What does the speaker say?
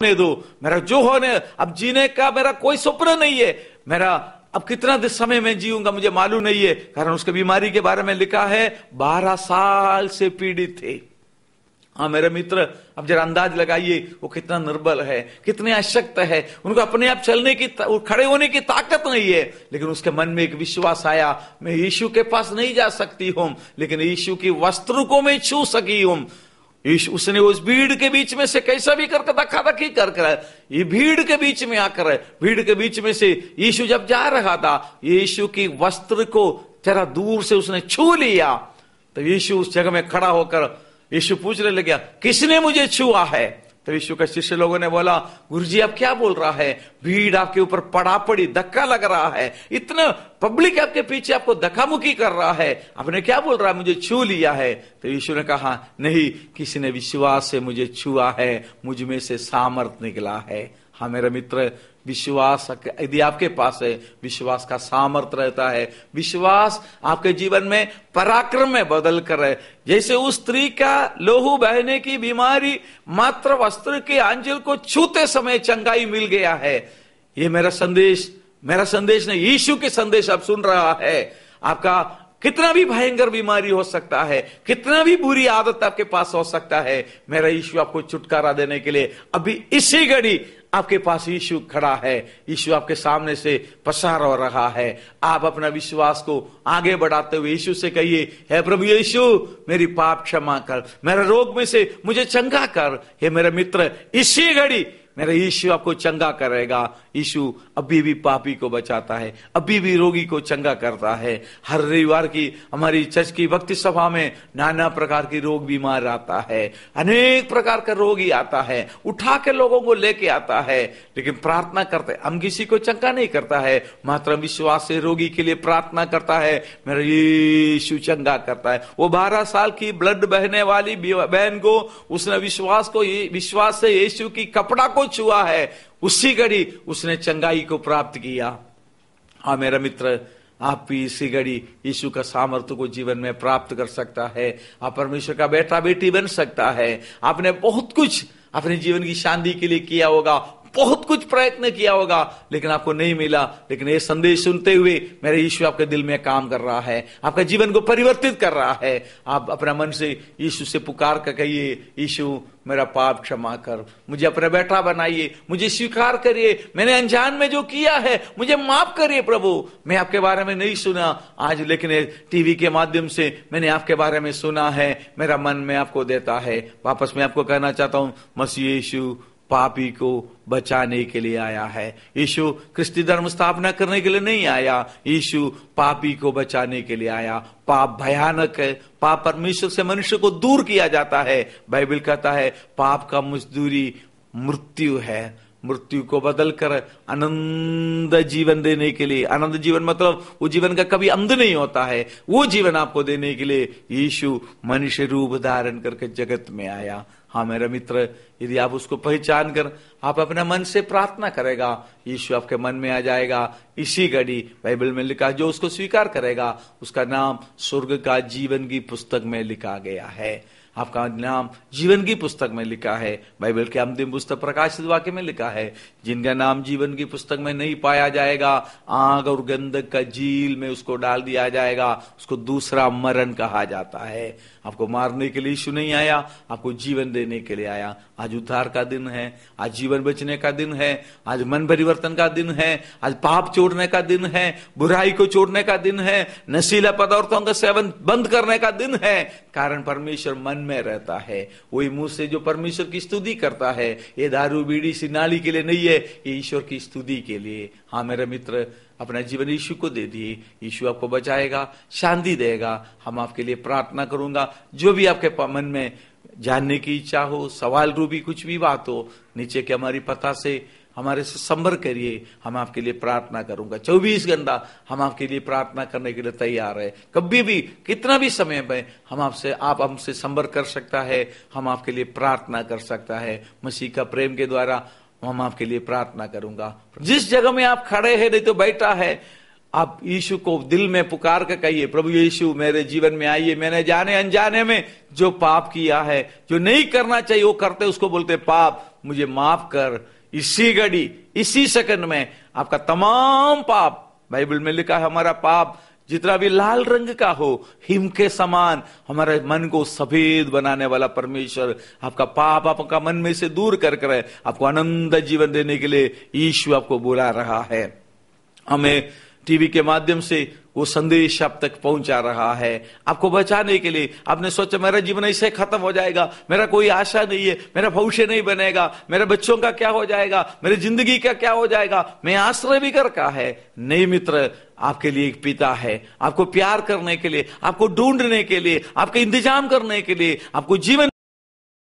दो, मेरा जो होने, अब जीने का मेरा कोई स्वप्न नहीं है, मेरा अब कितना समय में जीऊंगा मुझे मालूम नहीं है। कारण उसके बीमारी के बारे में लिखा है 12 साल से पीड़ित थे। हाँ मेरे मित्र, अब जरा अंदाज लगाइए वो कितना निर्बल है, कितने अशक्त है, उनको अपने आप चलने की, खड़े होने की ताकत नहीं है, लेकिन उसके मन में एक विश्वास आया, मैं यीशु के पास नहीं जा सकती हूं, लेकिन यीशु की वस्त्र को मैं छू सकी हूं। उसने उस भीड़ के बीच में से कैसा भी करके धक्का-धक्की कर ये भीड़ के बीच में आकर, भीड़ के बीच में से यीशु जब जा रहा था, यीशु की वस्त्र को जरा दूर से उसने छू लिया, तो यीशु उस जगह में खड़ा होकर यीशु पूछने लगा, किसने मुझे छुआ है? तो यीशु के शिष्य लोगों ने बोला, गुरुजी आप क्या बोल रहा है, भीड़ आपके ऊपर पड़ा पड़ी, धक्का लग रहा है, इतना पब्लिक आपके पीछे आपको धक्का मुक्की कर रहा है, आपने क्या बोल रहा है, मुझे छू लिया है? तो यीशु ने कहा, नहीं, किसी ने विश्वास से मुझे छुआ है, मुझ में से सामर्थ निकला है। हाँ मेरे मित्र, विश्वास यदि आपके पास है, विश्वास का सामर्थ रहता है, विश्वास आपके जीवन में पराक्रम में बदल कर है। जैसे उस स्त्री का लोहू बहने की बीमारी मात्र वस्त्र के आंचल को छूते समय चंगाई मिल गया है। ये मेरा संदेश नहीं, यीशु के संदेश आप सुन रहा है। आपका कितना भी भयंकर बीमारी हो सकता है, कितना भी बुरी आदत आपके पास हो सकता है, मेरा यीशु आपको छुटकारा देने के लिए अभी इसी घड़ी आपके पास यीशु खड़ा है। यीशु आपके सामने से पसार हो रहा है। आप अपना विश्वास को आगे बढ़ाते हुए यीशु से कहिए, हे प्रभु यीशु, मेरी पाप क्षमा कर, मेरे रोग में से मुझे चंगा कर। हे मेरे मित्र, इसी घड़ी मेरा यीशु आपको चंगा करेगा। यीशु अभी भी पापी को बचाता है, अभी भी रोगी को चंगा करता है। हर रविवार की हमारी चर्च की भक्ति सभा में नाना प्रकार की रोग बीमार आता है, अनेक प्रकार का रोगी आता है, उठा के लोगों को लेके आता है, लेकिन प्रार्थना करते, हम किसी को चंगा नहीं करता है, मात्र विश्वास से रोगी के लिए प्रार्थना करता है, मेरा यीशु चंगा करता है। वो 12 साल की ब्लड बहने वाली बहन को उसने विश्वास से यीशु की कपड़ा को छुआ है, उसी घड़ी उसने चंगाई को प्राप्त किया। हाँ मेरा मित्र, आप भी इसी घड़ी यीशु का सामर्थ्य को जीवन में प्राप्त कर सकता है। आप परमेश्वर का बेटा बेटी बन सकता है। आपने बहुत कुछ अपने जीवन की शांति के लिए किया होगा, बहुत कुछ प्रयत्न किया होगा, लेकिन आपको नहीं मिला। लेकिन ये संदेश सुनते हुए मेरे यीशु आपके दिल में काम कर रहा है, आपका जीवन को परिवर्तित कर रहा है। आप अपना मन से यीशु से पुकार कर कहिए, यीशु मेरा पाप क्षमा कर, मुझे अपना बेटा बनाइए, मुझे स्वीकार करिए, मैंने अनजान में जो किया है मुझे माफ करिए प्रभु। मैं आपके बारे में नहीं सुना आज, लेकिन टीवी के माध्यम से मैंने आपके बारे में सुना है, मेरा मन में आपको देता है। वापस मैं आपको कहना चाहता हूं, मसीह यीशु पापी को बचाने के लिए आया है। यीशु क्रिस्ती धर्म स्थापना करने के लिए नहीं आया, यीशु पापी को बचाने के लिए आया। पाप भयानक है, पाप परमेश्वर से मनुष्य को दूर किया जाता है। बाइबल कहता है पाप का मजदूरी मृत्यु है, मृत्यु को बदलकर आनंद जीवन देने के लिए, आनंद जीवन मतलब वो जीवन का कभी अंत नहीं होता है, वो जीवन आपको देने के लिए यीशु मनुष्य रूप धारण करके जगत में आया। हाँ मेरा मित्र, यदि आप उसको पहचान कर आप अपने मन से प्रार्थना करेगा, यीशु आपके मन में आ जाएगा। इसी घड़ी बाइबल में लिखा, जो उसको स्वीकार करेगा उसका नाम स्वर्ग का जीवन की पुस्तक में लिखा गया है। आपका नाम जीवन की पुस्तक में लिखा है। बाइबल के अंतिम पुस्तक प्रकाशित वाक्य में लिखा है, जिनका नाम जीवन की पुस्तक में नहीं पाया जाएगा, आग और गंधक का झील में उसको डाल दिया जाएगा। उसको दूसरा मरण कहा जाता है। आपको मारने के लिए यीशु नहीं आया, आपको जीवन देने के लिए आया। आज उद्धार का दिन है, आज जीवन बचने का दिन है, आज मन परिवर्तन का दिन है, आज पाप छोड़ने का दिन है, बुराई को छोड़ने का दिन है, नशीला पदार्थों का सेवन बंद करने का दिन है। कारण परमेश्वर मन में रहता है। वही मुंह से जो परमेश्वर की स्तुति करता है, ये दारू बीड़ी सिनाली के लिए नहीं है, ये ईश्वर की स्तुति के लिए। हाँ मेरे मित्र, अपना जीवन यीशु को दे दिए, यीशु आपको बचाएगा, शांति देगा। हम आपके लिए प्रार्थना करूंगा। जो भी आपके मन में जानने की इच्छा हो, सवाल रूपी कुछ भी बात हो, नीचे के हमारी पता से हमारे से संपर्क करिए, हम आपके लिए प्रार्थना करूंगा। 24 घंटा हम आपके लिए प्रार्थना करने के लिए तैयार है। कभी भी कितना भी समय में आप हमसे संपर्क कर सकता है, हम आपके लिए प्रार्थना कर सकता है। मसीह का प्रेम के द्वारा हम आपके लिए प्रार्थना करूंगा। जिस जगह में आप खड़े हैं, नहीं तो बैठा है, आप यीशु को दिल में पुकार कर कहिए, प्रभु यीशु मेरे जीवन में आइए। मैंने जाने अनजाने में जो पाप किया है, जो नहीं करना चाहिए वो करते, उसको बोलते पाप, मुझे माफ कर। इसी घड़ी, इसी सेकंड में आपका तमाम पाप, बाइबल में लिखा है हमारा पाप जितना भी लाल रंग का हो, हिम के समान, हमारे मन को सफेद बनाने वाला परमेश्वर आपका पाप आपका मन में से दूर कर कर आपको आनंद जीवन देने के लिए यीशु आपको बुला रहा है। हमें टीवी के माध्यम से वो संदेश आप तक पहुंचा रहा है आपको बचाने के लिए। आपने सोचा मेरा जीवन ऐसे खत्म हो जाएगा, मेरा कोई आशा नहीं है, मेरा भविष्य नहीं बनेगा, मेरे बच्चों का क्या हो जाएगा, मेरी जिंदगी का क्या हो जाएगा, मैं आश्रय भी कर का है। नहीं मित्र, आपके लिए एक पिता है, आपको प्यार करने के लिए, आपको ढूंढने के लिए, आपके इंतजाम करने के लिए, आपको जीवन